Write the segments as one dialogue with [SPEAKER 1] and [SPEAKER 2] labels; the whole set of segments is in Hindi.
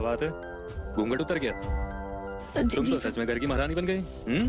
[SPEAKER 1] बात है। घूंघट उतर गया।
[SPEAKER 2] जी
[SPEAKER 1] तुम
[SPEAKER 2] जी।
[SPEAKER 1] तो सच में घर की महारानी बन गई।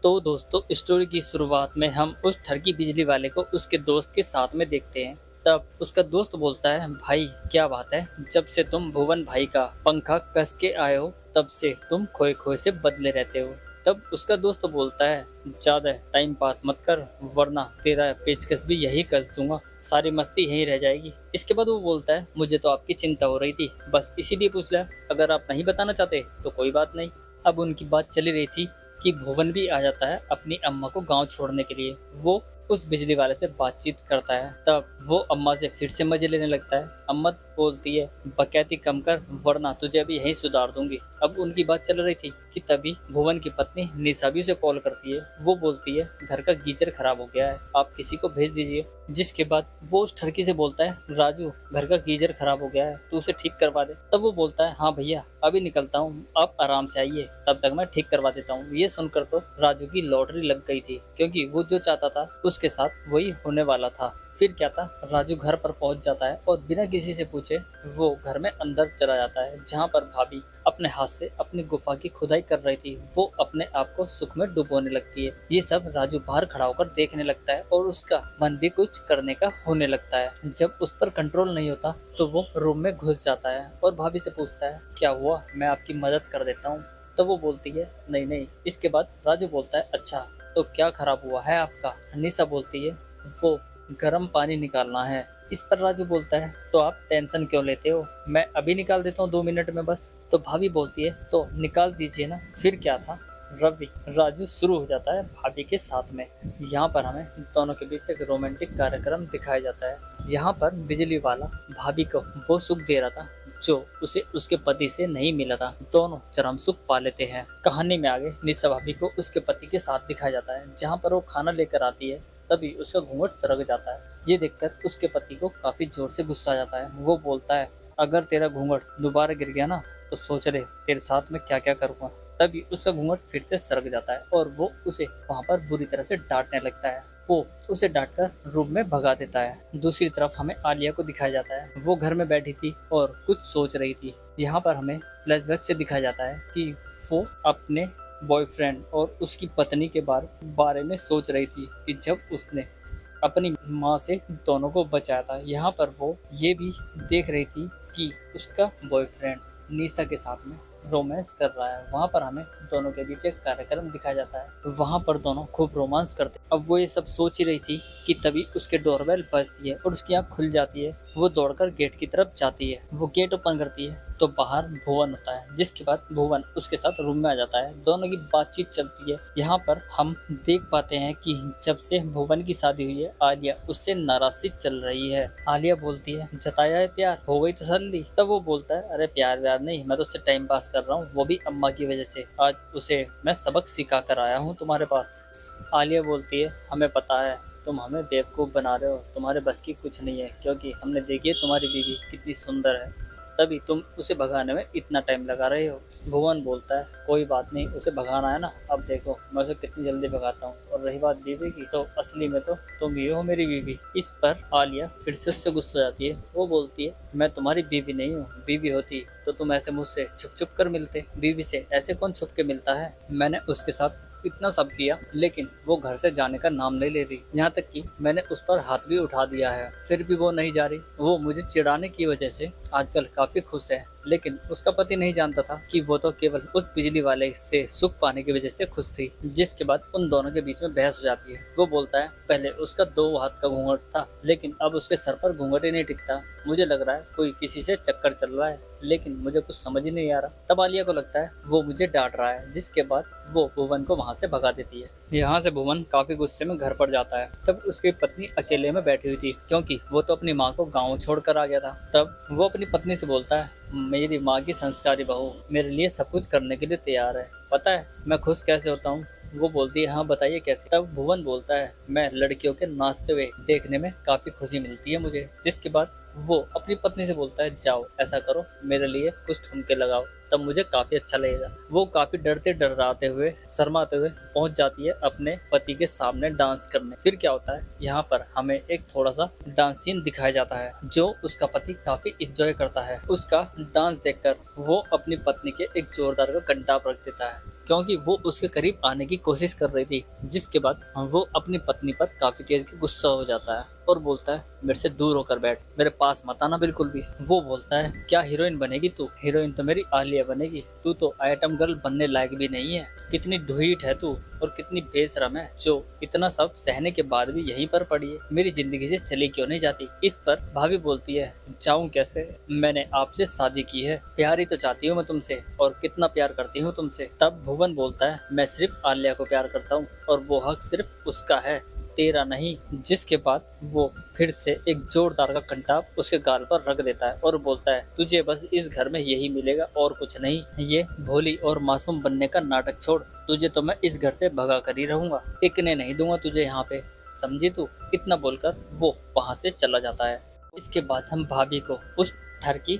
[SPEAKER 3] तो दोस्तों, स्टोरी की शुरुआत में हम उस ठरकी बिजली वाले को उसके दोस्त के साथ में देखते हैं। तब उसका दोस्त बोलता है, भाई क्या बात है, जब से तुम भुवन भाई का पंखा कस के आए हो तब से तुम खोए खोए से बदले रहते हो। तब उसका दोस्त बोलता है, ज्यादा टाइम पास मत कर वरना तेरा पेचकस भी यही कस दूंगा, सारी मस्ती यहीं रह जाएगी। इसके बाद वो बोलता है, मुझे तो आपकी चिंता हो रही थी, बस इसीलिए पूछ लिया, अगर आप नहीं बताना चाहते तो कोई बात नहीं। अब उनकी बात चली रही थी कि भुवन भी आ जाता है अपनी अम्मा को गांव छोड़ने के लिए। वो उस बिजली वाले से बातचीत करता है। तब वो अम्मा से फिर से मजे लेने लगता है। अम्मा बोलती है, बकैती कम कर वरना तुझे अभी यहीं सुधार दूंगी। अब उनकी बात चल रही थी कि तभी भुवन की पत्नी निशा भी उसे कॉल करती है। वो बोलती है, घर का गीजर खराब हो गया है, आप किसी को भेज दीजिए। जिसके बाद वो उस ठरकी से बोलता है, राजू घर का गीजर खराब हो गया है, तू उसे ठीक करवा दे। तब वो बोलता है, हाँ भैया अभी निकलता हूँ, आप आराम से आइए, तब तक मैं ठीक करवा देता हूँ। ये सुनकर तो राजू की लॉटरी लग गई थी, क्योंकि वो जो चाहता था उसके साथ वही होने वाला था। फिर क्या था, राजू घर पर पहुंच जाता है और बिना किसी से पूछे वो घर में अंदर चला जाता है, जहां पर भाभी अपने हाथ से अपनी गुफा की खुदाई कर रही थी। वो अपने आप को सुख में डुबोने लगती है। ये सब राजू बाहर खड़ा होकर देखने लगता है और उसका मन भी कुछ करने का होने लगता है। जब उस पर कंट्रोल नहीं होता तो वो रूम में घुस जाता है और भाभी से पूछता है, क्या हुआ, मैं आपकी मदद कर देता हूँ। तो वो बोलती है, नहीं नहीं। इसके बाद राजू बोलता है, अच्छा तो क्या खराब हुआ है आपका। निशा बोलती है, वो गर्म पानी निकालना है। इस पर राजू बोलता है, तो आप टेंशन क्यों लेते हो, मैं अभी निकाल देता हूँ 2 मिनट में बस। तो भाभी बोलती है, तो निकाल दीजिए ना। फिर क्या था, रवि राजू शुरू हो जाता है भाभी के साथ में। यहाँ पर हमें दोनों के बीच एक रोमांटिक कार्यक्रम दिखाया जाता है। यहाँ पर बिजली वाला भाभी को वो सुख दे रहा था जो उसे उसके पति से नहीं मिला था। दोनों चरम सुख पा लेते हैं। कहानी में आगे निशा भाभी को उसके पति के साथ दिखाया जाता है। जहाँ पर वो खाना लेकर आती है तभी उसका घूंघट सरक जाता है। ये देखकर उसके पति को काफी जोर से गुस्सा आ जाता है। वो बोलता है, अगर तेरा घूंघट दोबारा गिर गया ना तो सोच ले तेरे साथ में क्या क्या करूँगा। तभी उसका घूंघट फिर से सरक जाता है और वो उसे वहाँ पर बुरी तरह से डांटने लगता है। वो उसे डांटकर रूम में भगा देता है। दूसरी तरफ हमें आलिया को दिखाया जाता है। वो घर में बैठी थी और कुछ सोच रही थी। यहाँ पर हमें फ्लैशबैक से दिखाया जाता है कि वो अपने बॉयफ्रेंड और उसकी पत्नी के बारे में सोच रही थी कि जब उसने अपनी माँ से दोनों को बचाया था। यहाँ पर वो ये भी देख रही थी कि उसका बॉयफ्रेंड निशा के साथ में रोमांस कर रहा है। वहाँ पर हमें दोनों के बीच एक कार्यक्रम दिखाया जाता है। वहाँ पर दोनों खूब रोमांस करते। अब वो ये सब सोच ही रही थी कि तभी उसके डोरबेल बजती है और उसकी आँख खुल जाती है। वो दौड़कर गेट की तरफ जाती है। वो गेट ओपन करती है तो बाहर भुवन होता है। जिसके बाद भुवन उसके साथ रूम में आ जाता है। दोनों की बातचीत चलती है। यहाँ पर हम देख पाते हैं कि जब से भुवन की शादी हुई है आलिया उससे नाराज सी चल रही है। आलिया बोलती है, जताया है प्यार, हो गई तसल्ली। तब वो बोलता है, अरे प्यार व्यार नहीं, मैं तो उससे टाइम पास कर रहा हूँ, वो भी अम्मा की वजह से। आज उसे मैं सबक सिखा कर आया हूँ तुम्हारे पास। आलिया बोलती है, हमें पता है तुम हमें बेवकूफ़ बना रहे हो, तुम्हारे बस की कुछ नहीं है, क्योंकि हमने देखी है तुम्हारी बीवी कितनी सुंदर है, तभी तुम उसे भगाने में इतना टाइम लगा रहे हो। भुवन बोलता है, कोई बात नहीं, उसे भगाना है ना, अब देखो मैं उसे कितनी जल्दी भगाता हूँ। और रही बात बीवी की, तो असली में तो तुम ही हो मेरी बीवी। इस पर आलिया फिर से उससे गुस्सा जाती है। वो बोलती है, मैं तुम्हारी बीवी नहीं हूँ, बीवी होती तो तुम ऐसे मुझसे छुप छुप कर मिलते, बीवी से ऐसे कौन छुप के मिलता है। मैंने उसके साथ इतना सब किया लेकिन वो घर से जाने का नाम नहीं ले रही। यहाँ तक कि मैंने उस पर हाथ भी उठा दिया है, फिर भी वो नहीं जा रही। वो मुझे चिढ़ाने की वजह से आजकल काफी खुश है, लेकिन उसका पति नहीं जानता था कि वो तो केवल उस बिजली वाले से सुख पाने की वजह से खुश थी। जिसके बाद उन दोनों के बीच में बहस हो जाती है। वो बोलता है, पहले उसका 2 हाथ का घूंघट था लेकिन अब उसके सर पर घूंघट ही नहीं टिकता। मुझे लग रहा है कोई किसी से चक्कर चल रहा है, लेकिन मुझे कुछ समझ ही नहीं आ रहा। तब आलिया को लगता है वो मुझे डांट रहा है। जिसके बाद वो भुवन को वहां से भगा देती है। यहाँ से भुवन काफी गुस्से में घर पर जाता है। तब उसकी पत्नी अकेले में बैठी हुई थी, क्योंकि वो तो अपनी माँ को गाँव छोड़कर आ गया था। तब वो अपनी पत्नी से बोलता है, मेरी माँ की संस्कारी बहू मेरे लिए सब कुछ करने के लिए तैयार है, पता है मैं खुश कैसे होता हूँ। वो बोलती है, हाँ बताइए कैसे। तब भुवन बोलता है, मैं लड़कियों के नाचते हुए देखने में काफी खुशी मिलती है मुझे। जिसके बाद वो अपनी पत्नी से बोलता है जाओ ऐसा करो, मेरे लिए कुछ ठुमके लगाओ, तब मुझे काफी अच्छा लगेगा। वो काफी डरते डराते हुए शर्माते हुए पहुंच जाती है अपने पति के सामने डांस करने। फिर क्या होता है, यहाँ पर हमें एक थोड़ा सा डांस सीन दिखाया जाता है जो उसका पति काफी इंजॉय करता है। उसका डांस देखकर वो अपनी पत्नी के एक जोरदार का कंटाप रख देता है, क्योंकि वो उसके करीब आने की कोशिश कर रही थी। जिसके बाद वो अपनी पत्नी पर काफी तेज गुस्सा हो जाता है और बोलता है मेरे से दूर होकर बैठ, मेरे पास मत आना बिल्कुल भी। वो बोलता है क्या हीरोइन बनेगी तू, हीरोइन तो मेरी आलिया बनेगी, तू तो आइटम गर्ल बनने लायक भी नहीं है। कितनी ढूंढ है तू और कितनी बेशरम है जो इतना सब सहने के बाद भी यहीं पर पड़ी है, मेरी जिंदगी से चली क्यों नहीं जाती। इस पर भाभी बोलती है जाऊं कैसे, मैंने आपसे शादी की है, प्यार ही तो चाहती हूँ मैं तुमसे, और कितना प्यार करती हूँ तुमसे। तब भुवन बोलता है मैं सिर्फ आलिया को प्यार करता हूँ और वो हक सिर्फ उसका है, तेरा नहीं। जिसके बाद वो फिर से एक जोरदार का कंटाप उसके गाल पर रख देता है और बोलता है तुझे बस इस घर में यही मिलेगा और कुछ नहीं, ये भोली और मासूम बनने का नाटक छोड़, तुझे तो मैं इस घर से भगा कर ही रहूंगा, टिकने नहीं दूंगा तुझे यहाँ पे, समझी तू। इतना बोलकर वो वहाँ से चला जाता है। इसके बाद हम भाभी को उस घर की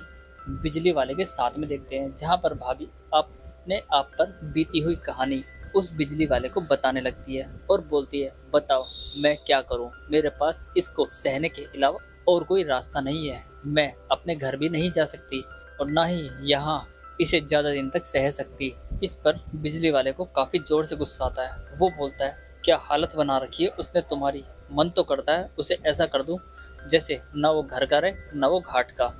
[SPEAKER 3] बिजली वाले के साथ में देखते हैं, जहाँ पर भाभी अपने आप पर बीती हुई कहानी उस बिजली वाले को बताने लगती है और बोलती है बताओ मैं क्या करूं, मेरे पास इसको सहने के अलावा और कोई रास्ता नहीं है, मैं अपने घर भी नहीं जा सकती और ना ही यहाँ इसे ज्यादा दिन तक सह सकती। इस पर बिजली वाले को काफी जोर से गुस्सा आता है। वो बोलता है क्या हालत बना रखी है उसने तुम्हारी, मन तो करता है उसे ऐसा कर दूं जैसे ना वो घर का रहे ना वो घाट का।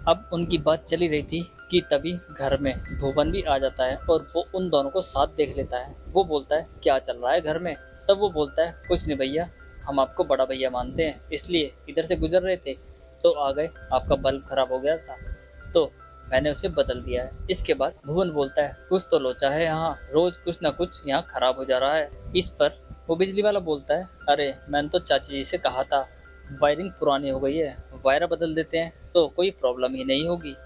[SPEAKER 3] अब उनकी बात चली रही थी कि तभी घर में भुवन भी आ जाता है और वो उन दोनों को साथ देख लेता है। वो बोलता है क्या चल रहा है घर में। तब वो बोलता है कुछ नहीं भैया, हम आपको बड़ा भैया मानते हैं, इसलिए इधर से गुजर रहे थे तो आ गए, आपका बल्ब खराब हो गया था तो मैंने उसे बदल दिया है। इसके बाद भुवन बोलता है कुछ तो लोचा है यहाँ, रोज कुछ ना कुछ यहाँ खराब हो जा रहा है। इस पर वो बिजली वाला बोलता है अरे मैंने तो चाची जी से कहा था वायरिंग पुरानी हो गई है, वायर बदल देते हैं तो कोई प्रॉब्लम ही नहीं होगी।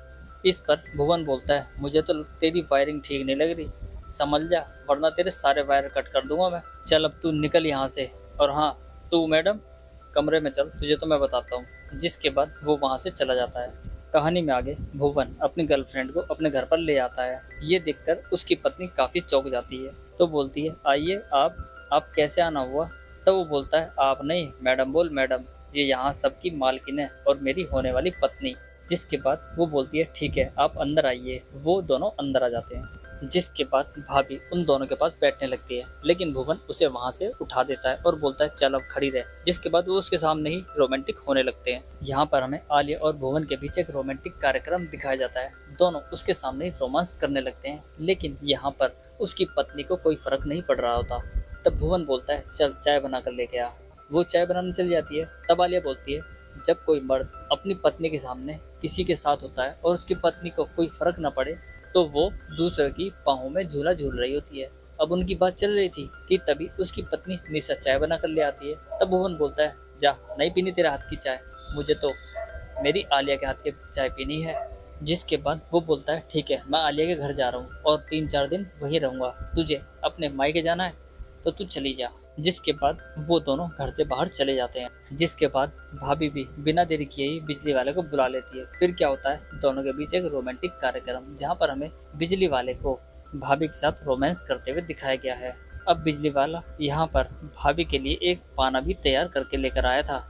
[SPEAKER 3] इस पर भुवन बोलता है मुझे तो तेरी वायरिंग ठीक नहीं लग रही, समझ जा वरना तेरे सारे वायर कट कर दूंगा मैं, चल अब तू निकल यहाँ से, और हाँ तू मैडम कमरे में चल, तुझे तो मैं बताता हूँ। जिसके बाद वो वहाँ से चला जाता है। कहानी में आगे भुवन अपनी गर्लफ्रेंड को अपने घर पर ले आता है। ये देखकर उसकी पत्नी काफी चौंक जाती है तो बोलती है आइए आप कैसे आना हुआ। तब वो बोलता है आप नहीं मैडम बोल, मैडम ये यहाँ सबकी मालकिन है और मेरी होने वाली पत्नी। जिसके बाद वो बोलती है ठीक है आप अंदर आइए। वो दोनों अंदर आ जाते हैं। जिसके बाद भाभी उन दोनों के पास बैठने लगती है, लेकिन भुवन उसे वहां से उठा देता है और बोलता है चल अब खड़ी रह। जिसके बाद वो उसके सामने ही रोमांटिक होने लगते हैं। यहाँ पर हमें आलिया और भुवन के बीच एक रोमांटिक कार्यक्रम दिखाया जाता है। दोनों उसके सामने ही रोमांस करने लगते हैं, लेकिन यहाँ पर उसकी पत्नी को कोई फर्क नहीं पड़ रहा होता। तब भुवन बोलता है चल चाय बना कर लेके आ। वो चाय बनाने चली जाती है। तब आलिया बोलती है जब कोई मर्द अपनी पत्नी के सामने किसी के साथ होता है और उसकी पत्नी को कोई फर्क न पड़े तो वो दूसरे की बाहों में झूला झूल रही होती है। अब उनकी बात चल रही थी कि तभी उसकी पत्नी निशा चाय बना कर ले आती है। तब भुवन बोलता है जा नहीं पीनी तेरे हाथ की चाय, मुझे तो मेरी आलिया के हाथ की चाय पीनी है। जिसके बाद वो बोलता है ठीक है मैं आलिया के घर जा रहा हूँ और 3-4 दिन वहीं रहूंगा, तुझे अपने मायके जाना है तो तू चली जा। जिसके बाद वो दोनों घर से बाहर चले जाते हैं। जिसके बाद भाभी भी बिना देरी किए ही बिजली वाले को बुला लेती है। फिर क्या होता है दोनों के बीच एक रोमांटिक कार्यक्रम, जहाँ पर हमें बिजली वाले को भाभी के साथ रोमांस करते हुए दिखाया गया है। अब बिजली वाला यहाँ पर भाभी के लिए एक पाना भी तैयार करके लेकर आया था।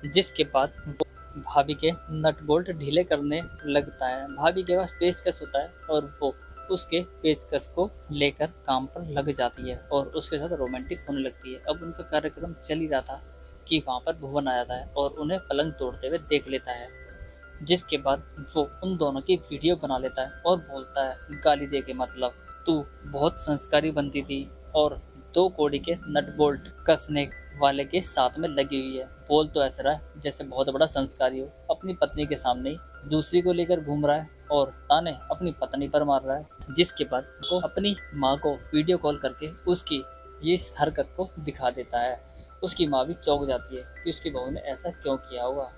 [SPEAKER 3] जिसके बाद वो भाभी के नट बोल्ट ढीले करने लगता है। भाभी के पास पेचकस होता है और वो उसके पेचकस को लेकर काम पर लग जाती है और उसके साथ रोमांटिक होने लगती है। अब उनका कार्यक्रम चल ही रहा था कि वहाँ पर भुवन आ जाता है और उन्हें पलंग तोड़ते हुए देख लेता है। जिसके बाद वो उन दोनों की वीडियो बना लेता है और बोलता है गाली दे के मतलब तू बहुत संस्कारी बनती थी और 2 कौड़ी के नट बोल्ट कसने वाले के साथ में लगी हुई है, बोल तो ऐसा रहा है जैसे बहुत बड़ा संस्कारी हो, अपनी पत्नी के सामने ही दूसरी को लेकर घूम रहा है और ताने अपनी पत्नी पर मार रहा है। जिसके बाद वो अपनी माँ को वीडियो कॉल करके उसकी ये हरकत को दिखा देता है। उसकी माँ भी चौंक जाती है कि उसकी बहू ने ऐसा क्यों किया होगा।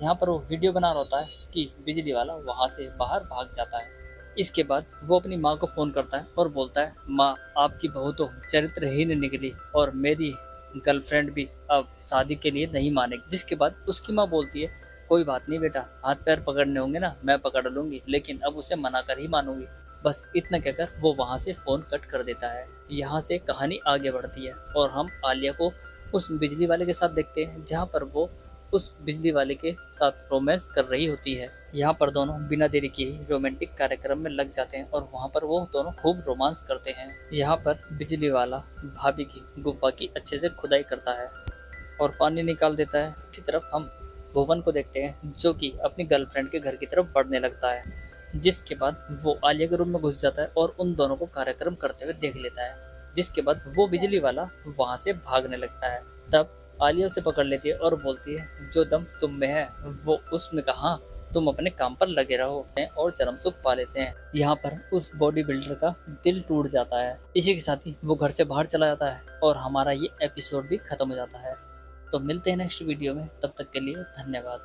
[SPEAKER 3] यहाँ पर वो वीडियो बना रहा होता है कि बिजली वाला वहाँ से बाहर भाग जाता है। इसके बाद वो अपनी माँ को फ़ोन करता है और बोलता है माँ आपकी बहू तो चरित्रहीन निकली और मेरी गर्लफ्रेंड भी अब शादी के लिए नहीं मानेगी। जिसके बाद उसकी माँ बोलती है कोई बात नहीं बेटा, हाथ पैर पकड़ने होंगे ना मैं पकड़ लूंगी, लेकिन अब उसे मना कर ही मानूंगी। बस इतना कहकर वो वहाँ से फोन कट कर देता है। यहाँ से कहानी आगे बढ़ती है और हम आलिया को उस बिजली वाले के साथ देखते हैं, जहाँ पर वो उस बिजली वाले के साथ रोमांस कर रही होती है। यहाँ पर दोनों बिना देरी किए ही रोमांटिक कार्यक्रम में लग जाते हैं और वहाँ पर वो दोनों खूब रोमांस करते हैं। यहाँ पर बिजली वाला भाभी की गुफा की अच्छे से खुदाई करता है और पानी निकाल देता है। इसी तरफ हम भुवन को देखते हैं, जो कि अपनी गर्लफ्रेंड के घर की तरफ बढ़ने लगता है, जिसके बाद वो आलिया के रूम में घुस जाता है और उन दोनों को कार्यक्रम करते हुए देख लेता है। जिसके बाद वो बिजली वाला वहाँ से भागने लगता है। तब आलिया उसे पकड़ लेती है और बोलती है, जो दम तुम में है वो उसमें कहाँ, तुम अपने काम पर लगे रहो और चरम सुख पा लेते हैं। यहाँ पर उस बॉडी बिल्डर का दिल टूट जाता है। इसी के साथ ही वो घर से बाहर चला जाता है और हमारा ये एपिसोड भी खत्म हो जाता है। तो मिलते हैं नेक्स्ट वीडियो में, तब तक के लिए धन्यवाद।